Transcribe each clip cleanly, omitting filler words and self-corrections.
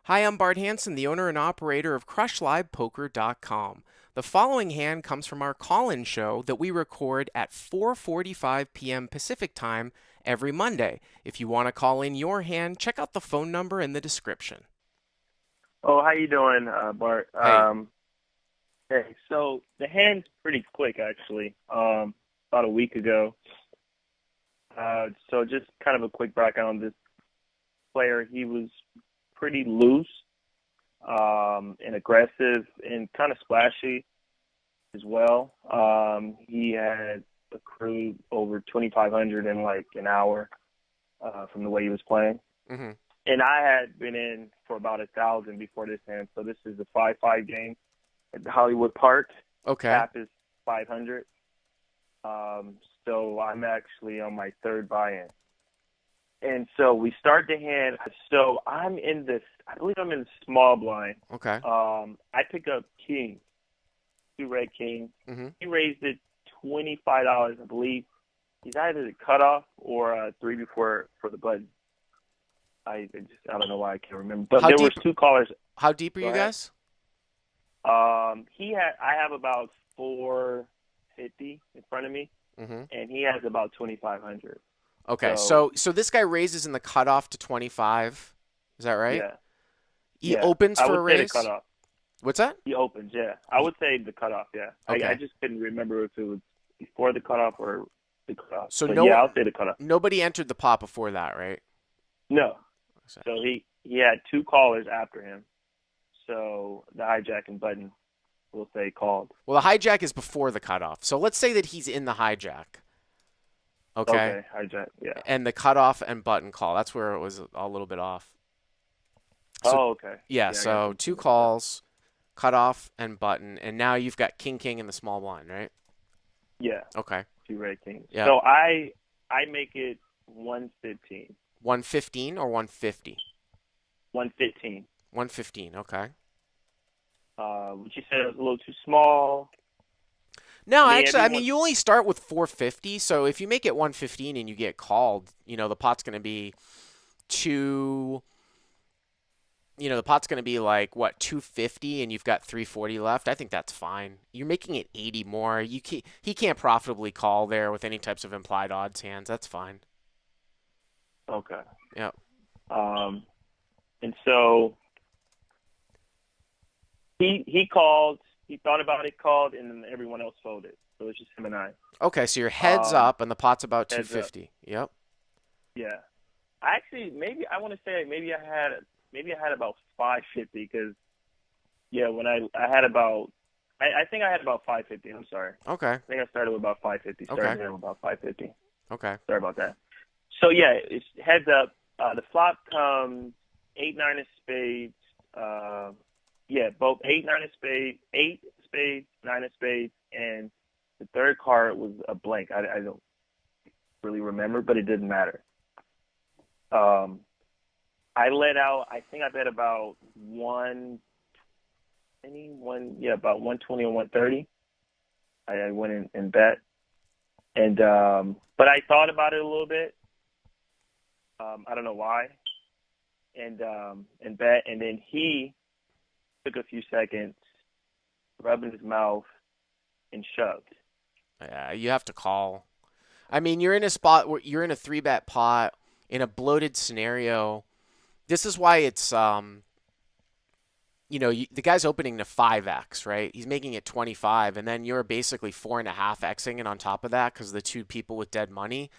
Hi, I'm Bart Hanson, the owner and operator of CrushLivePoker.com. The following hand comes from our call-in show that we record at 4:45 p.m. Pacific Time every Monday. If you want to call in your hand, check out the phone number in the description. Oh, how you doing, Bart? Hey. Hey, so the hand's pretty quick, actually. About a week ago. So just kind of a quick background on this player. He was pretty loose, and aggressive, and kind of splashy as well. He had accrued over 2,500 in like an hour from the way he was playing. Mm-hmm. And I had been in for about 1,000 before this hand, so this is a 5-5 game at the Hollywood Park. Okay. Cap is 500. So I'm actually on my third buy-in. And so we start the hand. So I believe I'm in the small blind. Okay. I pick up king, 2 red kings. Mm-hmm. He raised it $25, I believe. He's either the cutoff or 3 before for the button. I don't know why I can't remember. But there was 2 callers. How deep are you guys? I have about 450 in front of me, Mm-hmm. and he has about 2,500. Okay, so this guy raises in the cutoff to 25. Is that right? Yeah. He opens for a raise? I would say the cutoff. What's that? He opens, yeah. I would say the cutoff, yeah. Okay. I just couldn't remember if it was before the cutoff or the cutoff. So yeah, I'll say the cutoff. Nobody entered the pot before that, right? No. So he had 2 callers after him. So the hijacking button, we'll say, called. Well, the hijack is before the cutoff. So let's say that he's in the hijack. Okay, hijack, yeah. And the cutoff and button call. That's where it was a little bit off. So, okay. Yeah, so 2 calls, cutoff and button, and now you've got king in the small blind, right? Yeah. Okay. 2 red kings. Yeah. So I make it 115. 115 or 150? 115. 115, okay. But you said it was a little too small. No, actually, you only start with 450, so if you make it 115 and you get called, the pot's going to be like, what, 250, and you've got 340 left. I think that's fine. You're making it 80 more. He can't profitably call there with any types of implied odds hands. That's fine. Okay. Yeah. And so he called. He thought about it, called, and then everyone else folded. So it's just him and I. Okay, so your head's up, and the pot's about 250. Yep. Yeah. Actually, I want to say maybe I had about 550 because, when I had about, I think I had about 550. I'm sorry. Okay. I think I started with about 550. Started with about 550. Okay. Sorry about that. So it's heads up. The flop comes 8-9 of spades. Both 8-9 of spades, 8 spades, 9 of spades, and the third card was a blank. I don't really remember, but it didn't matter. I let out. I think I bet about about 120 or 130. I went in and bet, and but I thought about it a little bit. I don't know why, and bet, and then he took a few seconds, rubbed in his mouth, and shoved. Yeah, you have to call. I mean, you're in a spot where you're in a 3-bet pot in a bloated scenario. This is why it's, the guy's opening to 5x, right? He's making it 25, and then you're basically 4.5xing it on top of that because of the 2 people with dead money.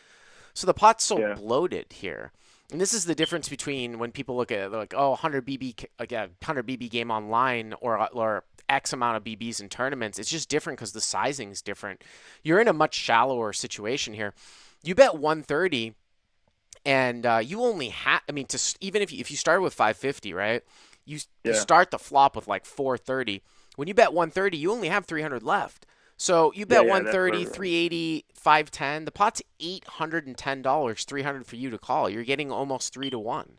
So the pot's so bloated here. And this is the difference between when people look at it, they're like, 100 BB game online or X amount of BBs in tournaments. It's just different because the sizing's different. You're in a much shallower situation here. You bet 130, and you only have. I mean, even if you started with 550, right? You start the flop with like 430. When you bet 130, you only have 300 left. So you bet 130, 380, 510. The pot's $810, 300 for you to call. You're getting almost 3-1.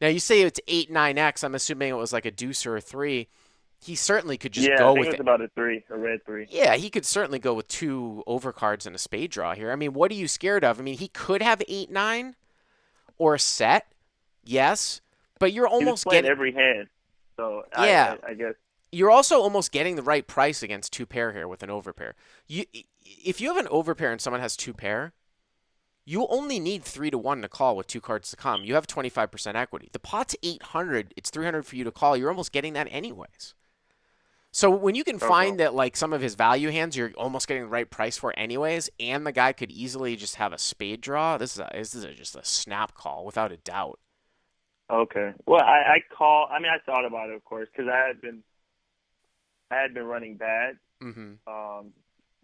Now you say it's 8-9x. I'm assuming it was like a deuce or a 3. He certainly could just go with it was about a 3, a red 3. Yeah, he could certainly go with 2 overcards and a spade draw here. I mean, what are you scared of? I mean, he could have 8-9 or a set. Yes. But you're He was almost playing getting, every hand, so yeah, I guess. you're also almost getting the right price against two pair here with an overpair. If you have an overpair and someone has two pair, you only need 3-1 to call with two cards to come. You have 25% equity. The pot's 800. It's 300 for you to call. You're almost getting that anyways. So when you can Okay. find that like some of his value hands, you're almost getting the right price for anyways, and the guy could easily just have a spade draw. Just a snap call without a doubt. Okay. Well, I call. I mean, I thought about it, of course, because I had been running bad Mm-hmm.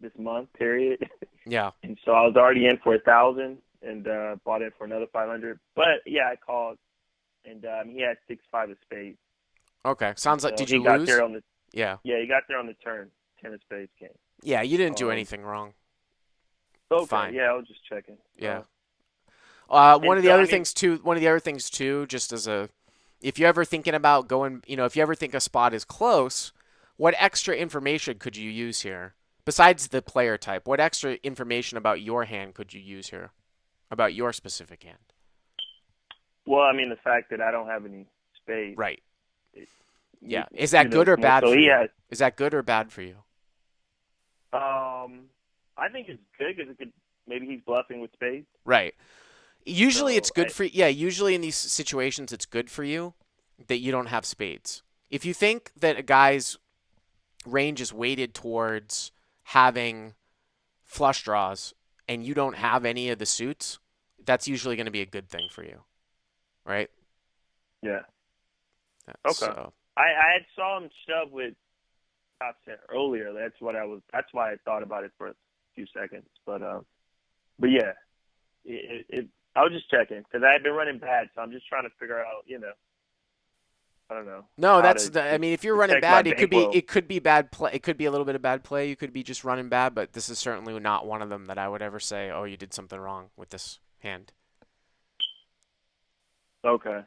this month period, Yeah. and so I was already in for 1,000 and bought in for another 500. But yeah, I called, and he had 6-5 of spades. Okay. Sounds like. So Did he you got lose? there on the Yeah. yeah he got there on the turn. 10 of spades came. Yeah. You didn't do Um, anything wrong. okay. Fine. Yeah, I was just checking. Yeah. And One of the so other I mean, things too. One of the other things too. Just as a, if you're ever thinking about going, if you ever think a spot is close, what extra information could you use here besides the player type? What extra information about your hand could you use here, about your specific hand? well, I mean the fact that I don't have any spades. Right. It, Yeah. Is that good or more bad so for he you? has. Is that good or bad for you? I think it's good because maybe he's bluffing with spades. Right. Usually So it's good for yeah, usually in these situations it's good for you that you don't have spades. If you think that a guy's range is weighted towards having flush draws and you don't have any of the suits, that's usually going to be a good thing for you. Right? Yeah. Okay. So, I had saw him shove with top set earlier. That's why I thought about it for a few seconds. But yeah, I was just checking because I had been running bad, so I'm just trying to figure out, I don't know. no, how that's to, I to mean if you're running protect my bad, bankroll. it could be bad play. It could be a little bit of bad play. You could be just running bad, but this is certainly not one of them that I would ever say, "Oh, you did something wrong with this hand." Okay.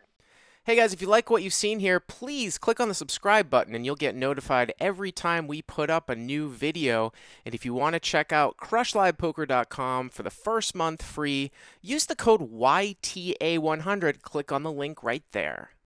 Hey guys, if you like what you've seen here, please click on the subscribe button and you'll get notified every time we put up a new video. And if you want to check out CrushLivePoker.com for the first month free, use the code YTA100. Click on the link right there.